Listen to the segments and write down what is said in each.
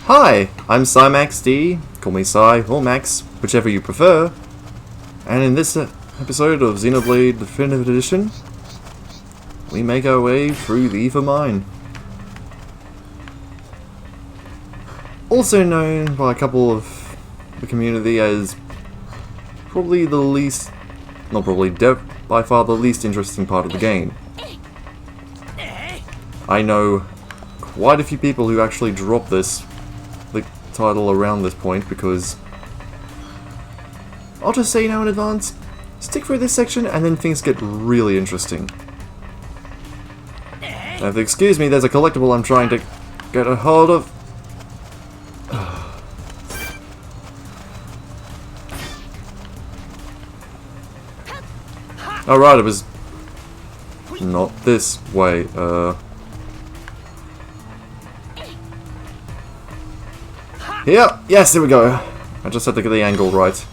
Hi, I'm CyMaxD, call me Cy or Max, whichever you prefer, and in this episode of Xenoblade Definitive Edition, we make our way through the Ether Mine. Also known by a couple of the community as probably the least, by far the least interesting part of the game. I know quite a few people who actually drop the title around this point because I'll just say now in advance, stick through this section and then things get really interesting. Now if you excuse me, there's a collectible I'm trying to get a hold of. Alright, it was not this way, Yeah, yes, there we go. I just had to get the angle right.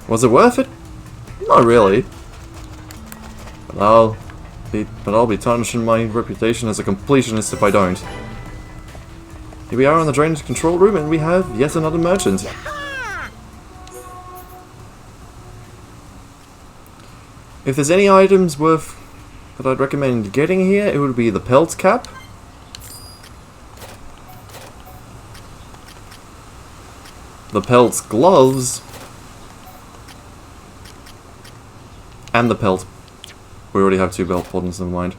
Was it worth it? Not really. But I'll be tarnishing my reputation as a completionist if I don't. Here we are in the drainage control room and we have yet another merchant. If there's any items that I'd recommend getting here, it would be the pelt cap. The pelt gloves. And the pelt. We already have two belt bottoms, never mind.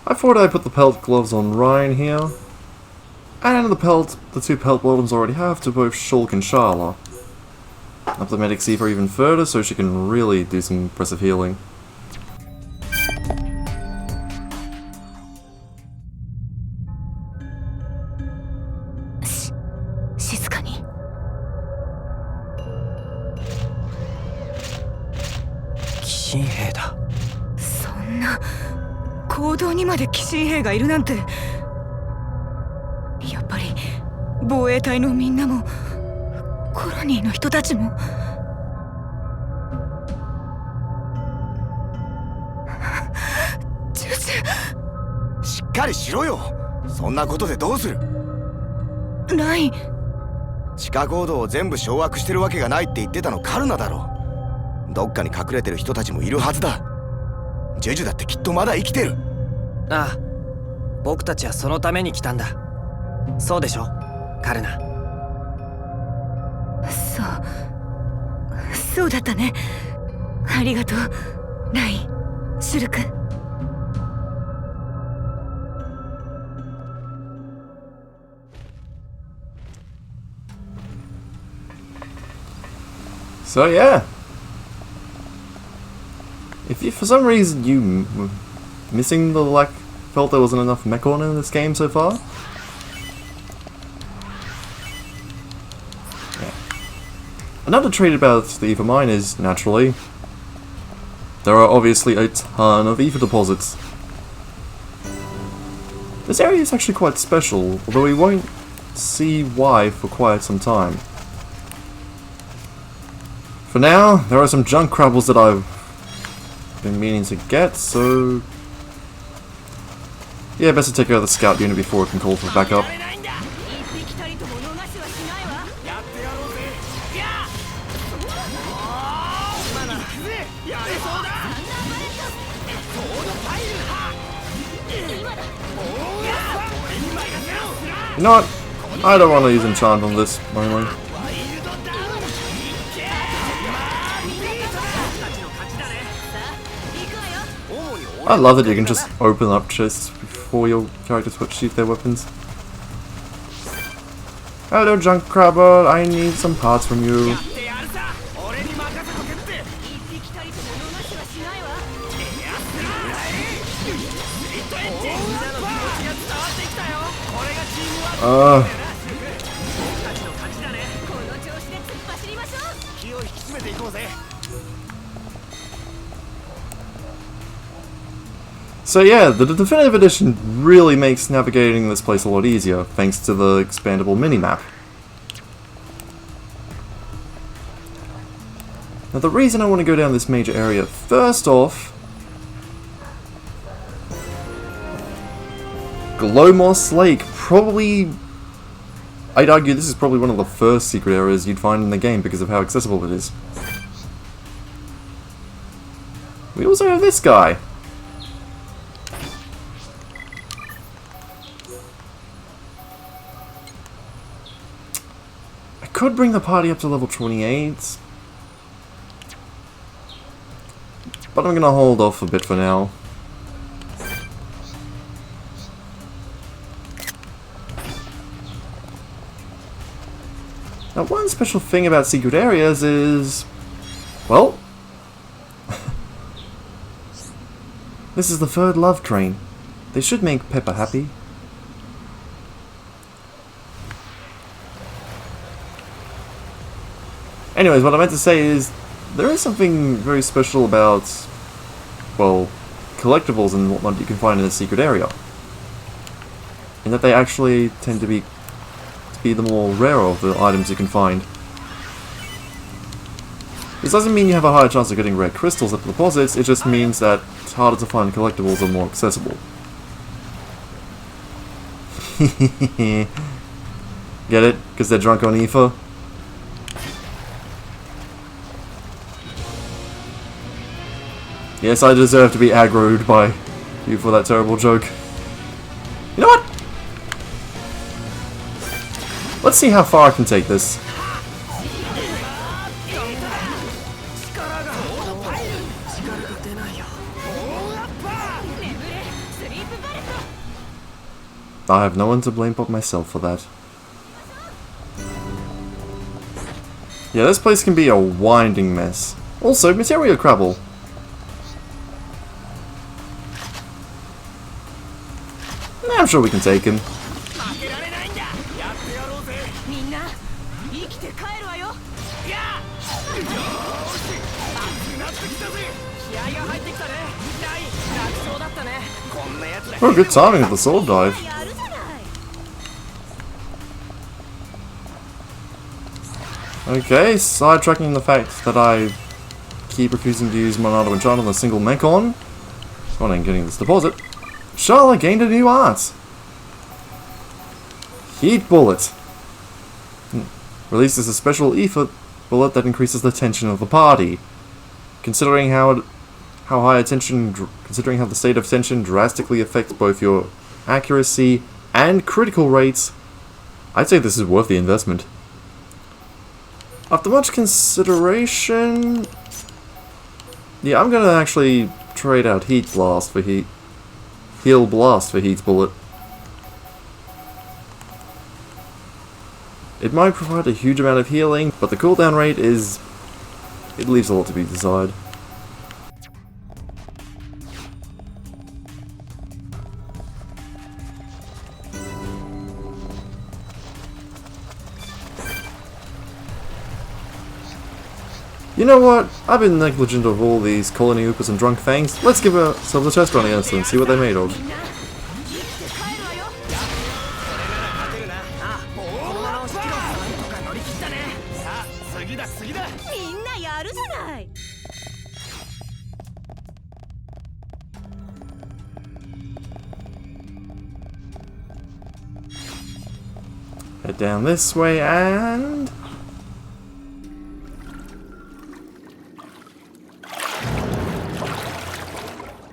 I thought I'd put the pelt gloves on Ryan here. And the two pelt bottoms already have to both Shulk and Sharla. Up the medic Eva even further so she can really do some impressive healing.地下行動を全部掌握してるわけがないって言ってたのカルナだろ。どっかに隠れてる人たちもいるはずだ。ジュジュだってきっとまだ生きてる。ああ、僕たちはそのために来たんだ。そうでしょ、カルナ。そうだったね。ありがとう、ライ、シュルク。So yeah, if you, for some reason you missing felt there wasn't enough mechon in this game so far. Yeah. Another trait about the Ether Mine is, naturally, there are obviously a ton of ether deposits. This area is actually quite special, although we won't see why for quite some time. For now, there are some junk crabbles that I've been meaning to get, so yeah, best to take care of the scout unit before it can call for backup. You know what? I don't want to use enchant on this, mainly. I love that you can just open up chests before your characters shoot their weapons. Hello, Junk Crabber, I need some parts from you. So yeah, the Definitive Edition really makes navigating this place a lot easier, thanks to the expandable minimap. Now the reason I want to go down this major area, first off, Glowmoss Lake, probably I'd argue this is probably one of the first secret areas you'd find in the game because of how accessible it is. We also have this guy. I could bring the party up to level 28, but I'm gonna hold off a bit for now. Now, one special thing about secret areas is, well, this is the third love train. They should make Peppa happy. Anyways, what I meant to say is, there is something very special about, well, collectibles and whatnot you can find in a secret area. In that they actually tend to be the more rare of the items you can find. This doesn't mean you have a higher chance of getting rare crystals at the deposits, it just means that it's harder to find collectibles and more accessible. Get it? Because they're drunk on ether? Yes, I deserve to be aggroed by you for that terrible joke. You know what? Let's see how far I can take this. I have no one to blame but myself for that. Yeah, this place can be a winding mess. Also, material crabble. I'm sure we can take him. Oh, good timing of the sword dive. Okay, sidetracking the fact that I keep refusing to use Monado Enchant on a single Mechon. Come on in, getting this deposit. Charlotte gained a new art. Heat Bullet. Releases a special ether bullet that increases the tension of the party. Considering how the state of tension drastically affects both your accuracy and critical rates, I'd say this is worth the investment. After much consideration, yeah, I'm gonna actually trade out Heal Blast for Heat Bullet. It might provide a huge amount of healing, but the cooldown rate it leaves a lot to be desired. You know what? I've been negligent of all these colony oopers and drunk fangs. Let's give ourselves a test run against them and see what they're made of. Head down this way and...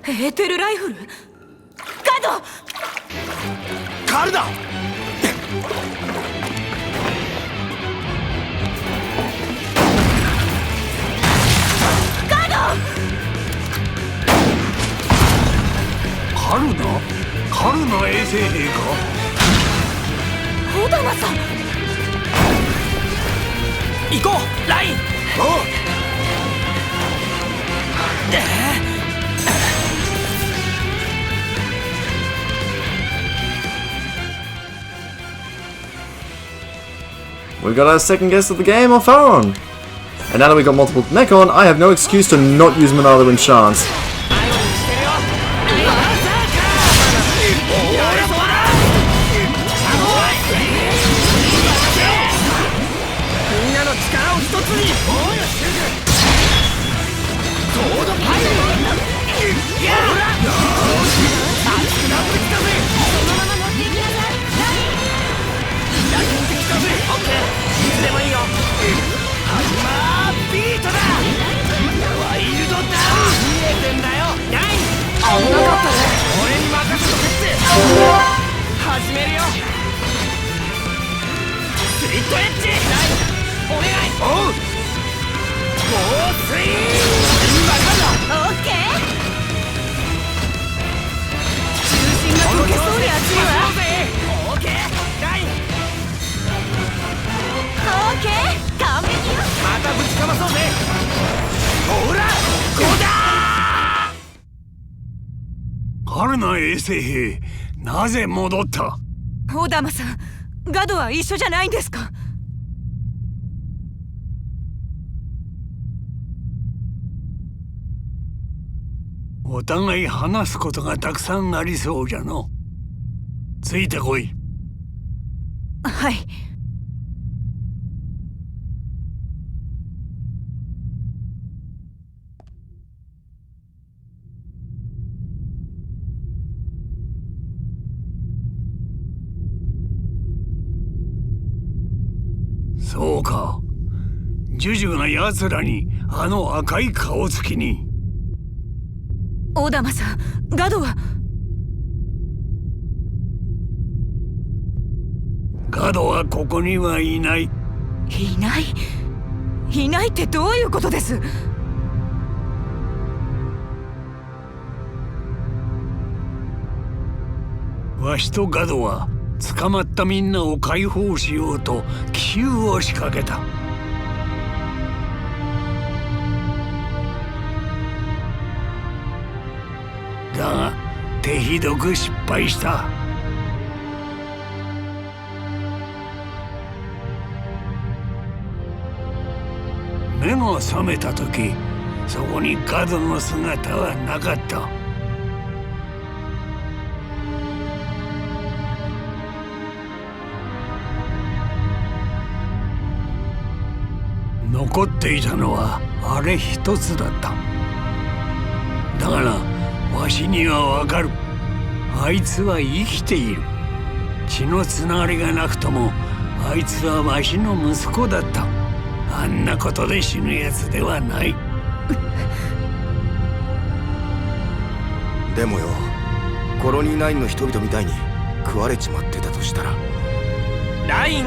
エーテルライフルガードカルだガードカルナ衛生兵かオダナさん行こうライン。おうWe got our second guest of the game on phone! And now that we got multiple Mechon, I have no excuse to not use Monado Enchant. トエッジお願いおう放水オッケー。中心が溶けそうに熱いわ。オーケーラインオッケー、完璧よ。またぶちかまそうぜほらこうだカルナ衛星兵、なぜ戻った？オダマさん、ガドは一緒じゃないんですか？お互い話すことがたくさんありそうじゃの。ついてこい。はい。そうか。ジュジュが奴らにあの赤い顔つきに。オダマさん、ガドは。ガドはここにはいない。いない。いないってどういうことです？わしとガドは捕まったみんなを解放しようと奇襲を仕掛けた。だが手ひどく失敗した。目が覚めた時、そこにガドの姿はなかった。残っていたのはあれ一つだった。だからわしにはわかる。あいつは生きている。血のつながりがなくともあいつはわしの息子だった。あんなことで死ぬやつではない。でもよ、コロニー9の人々みたいに食われちまってたとしたら。ライン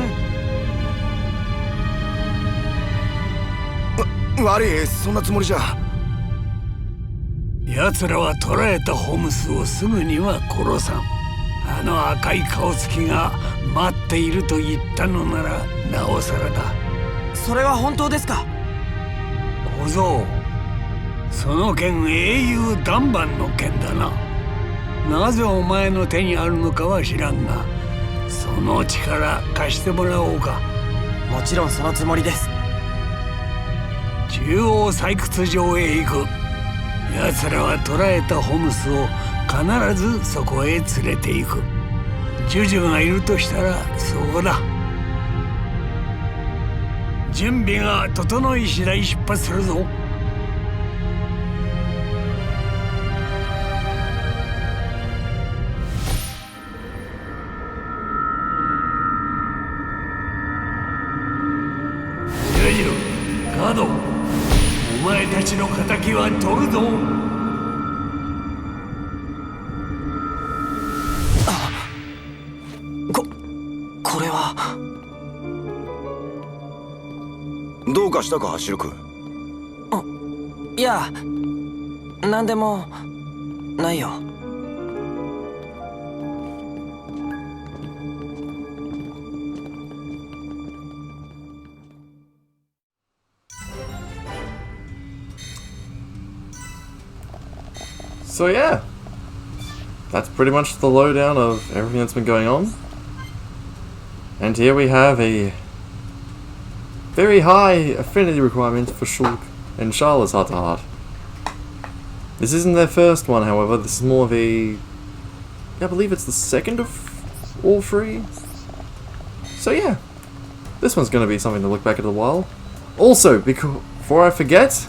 悪い、そんなつもりじゃ。奴らは捕らえたホムスをすぐには殺さん。あの赤い顔つきが待っていると言ったのならなおさらだ。それは本当ですか？小僧、その剣英雄断腕の剣だな。なぜお前の手にあるのかは知らんが、その力貸してもらおうか。もちろんそのつもりです。中央採掘場へ行く。奴らは捕らえたホムスを必ずそこへ連れて行く。ジュジュがいるとしたらそうだ。準備が整い次第出発するぞ。ジュジュ、ガド、お前たちの敵は取るぞ。これはどうかしたか、シルク。いや、なんでもないよ。So yeah, that's pretty much the lowdown of everything that's been going on. And here we have a very high affinity requirement for Shulk and Charlotte's heart-to-heart. This isn't their first one, however. This is more of a... I believe it's the second of all three. So yeah, this one's going to be something to look back at a while. Also, before I forget,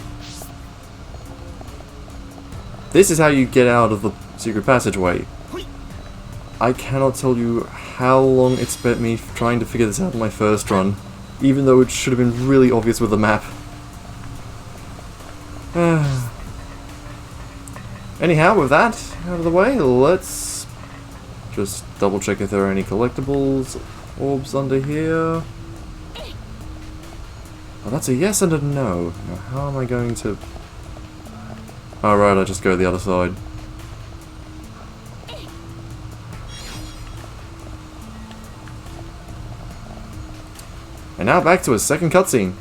this is how you get out of the secret passageway. I cannot tell you how long it spent me trying to figure this out in my first run, even though it should have been really obvious with the map. Anyhow, with that out of the way, let's just double check if there are any collectibles orbs under here. Oh, that's a yes and a no. Now, how am I going to... Oh, right, I just go the other side. And now back to a second cutscene.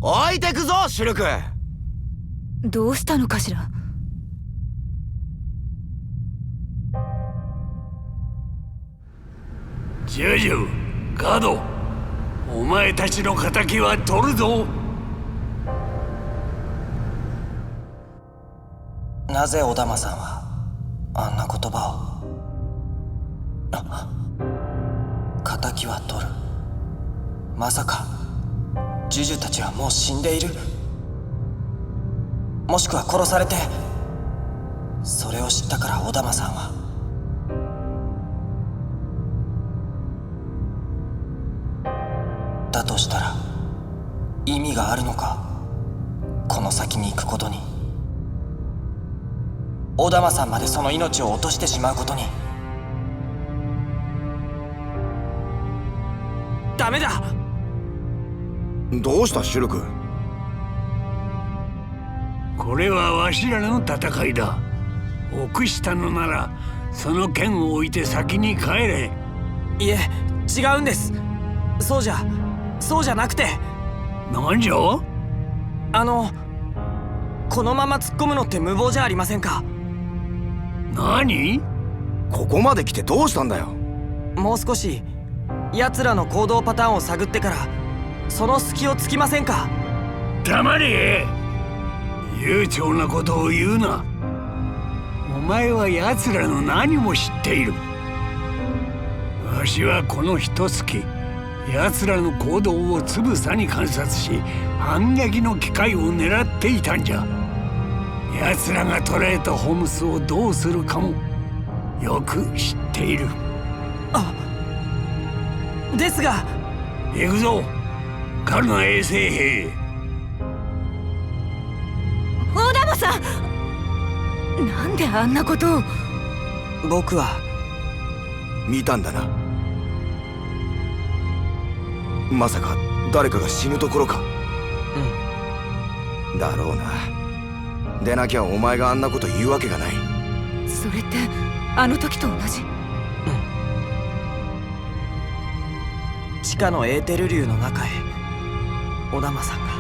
置いてくぞシルク。どうしたのかしら。ジュジュ、ガド、お前たちの仇は取るぞ。なぜ小玉さんはあんな言葉を。仇は取る。まさかジュジュたちはもう死んでいる。もしくは殺されて。それを知ったから小玉さんは。だとしたら意味があるのか、この先に行くことに。小玉さんまでその命を落としてしまうことに。ダメだ。どうしたシルク。これはわしらの戦いだ。臆したのならその剣を置いて先に帰れ。いえ、違うんです。そうじゃなくて。なんじゃ。このまま突っ込むのって無謀じゃありませんか。何。ここまで来てどうしたんだよ。もう少し奴らの行動パターンを探ってからその隙をつきませんか。黙れ。悠長なことを言うな。お前は奴らの何も知っている。わしはこの一月奴らの行動をつぶさに観察し、反撃の機会を狙っていたんじゃ。奴らが捕らえたホームスをどうするかもよく知っている。ですが。行くぞカルナ衛生兵。大玉さん、なんであんなことを。僕は見たんだな。まさか誰かが死ぬところか。だろうな。でなきゃお前があんなこと言うわけがない。それってあの時と同じ。地下のエーテル流の中へ小玉さんが。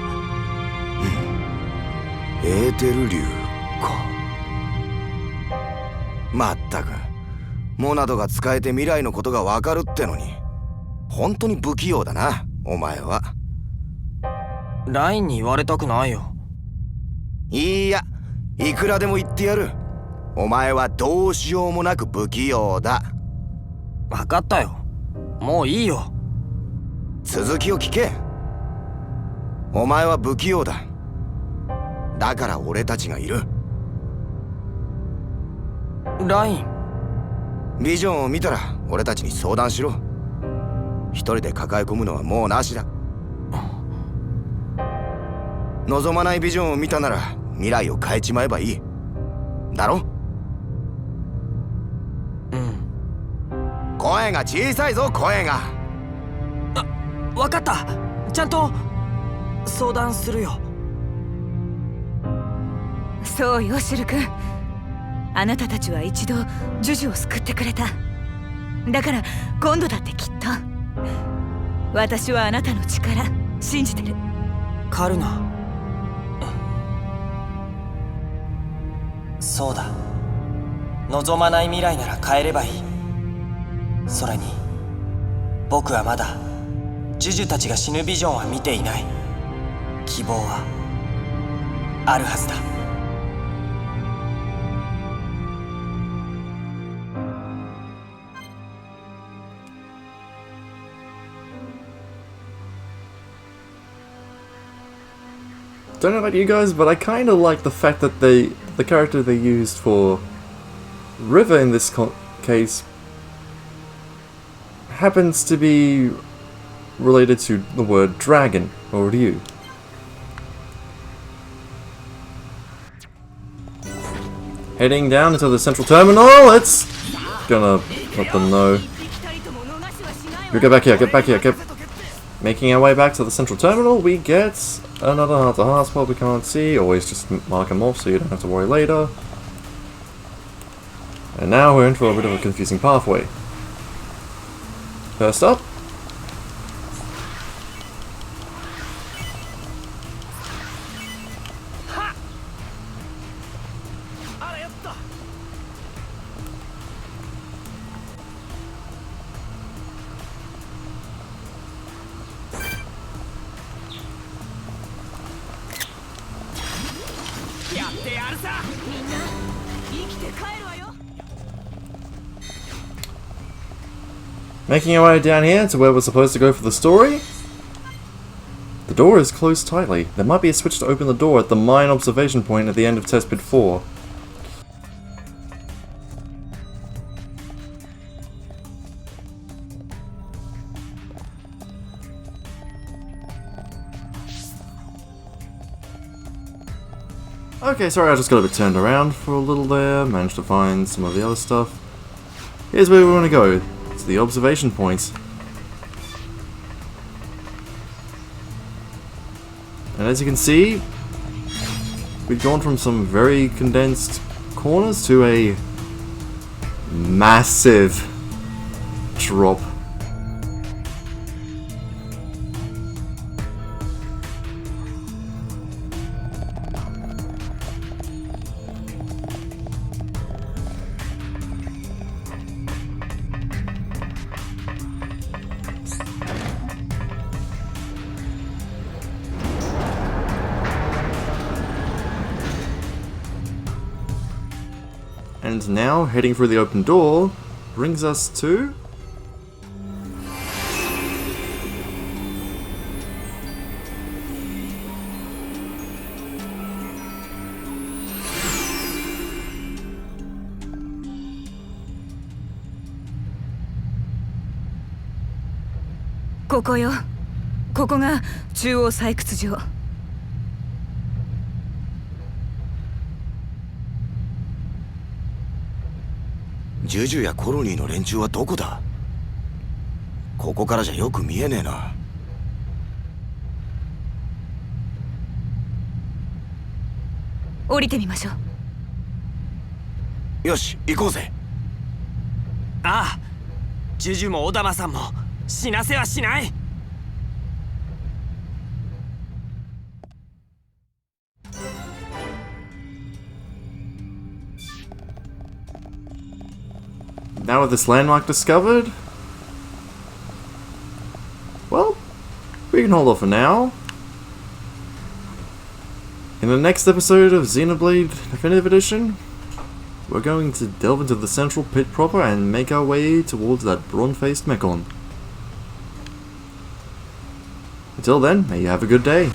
エーテル流か。まったくモナドが使えて未来のことがわかるってのに本当に不器用だなお前は。ラインに言われたくないよ。いや、いくらでも言ってやる。お前はどうしようもなく不器用だ。分かったよ。もういいよ。続きを聞け。お前は不器用だ。だから俺たちがいる。ライン。ビジョンを見たら俺たちに相談しろ。一人で抱え込むのはもうなしだ。望まないビジョンを見たなら未来を変えちまえばいい。だろ？声が小さいぞ、声が。分かった。ちゃんと相談するよ。そうよシル君。あなたたちは一度ジュジュを救ってくれた。だから今度だってきっと。私はあなたの力信じてる。カルナ。そうだ。望まない未来なら変えればいい。それに僕はまだジュジュたちが死ぬビジョンは見ていない。希望はあるはずだ。Don't know about you guys, but I kind of like the fact that the character they used for River in this case happens to be related to the word dragon or Ryu. Heading down into the central terminal, it's gonna let them know. We get back here, get back here, get... Making our way back to the central terminal, we get another heart spot we can't see. Always just mark them off so you don't have to worry later. And now we're in for a bit of a confusing pathway. First up. Making our way down here to where we're supposed to go for the story. The door is closed tightly. There might be a switch to open the door at the mine observation point at the end of test bit 4. Okay, sorry, I just got a bit turned around for a little there. Managed to find some of the other stuff. Here's where we want to go. To the observation points. And as you can see, we've gone from some very condensed corners to a massive drop. And now, heading through the open door, brings us to...ここよ。ここが中央採掘場。ジュジュやコロニーの連中はどこだ？ここからじゃよく見えねえな。降りてみましょう。よし、行こうぜ。ああ、ジュジュもオダマさんも死なせはしない。Now with this landmark discovered, well, we can hold off for now. In the next episode of Xenoblade Definitive Edition, we're going to delve into the central pit proper and make our way towards that bronze-faced Mechon. Until then, may you have a good day.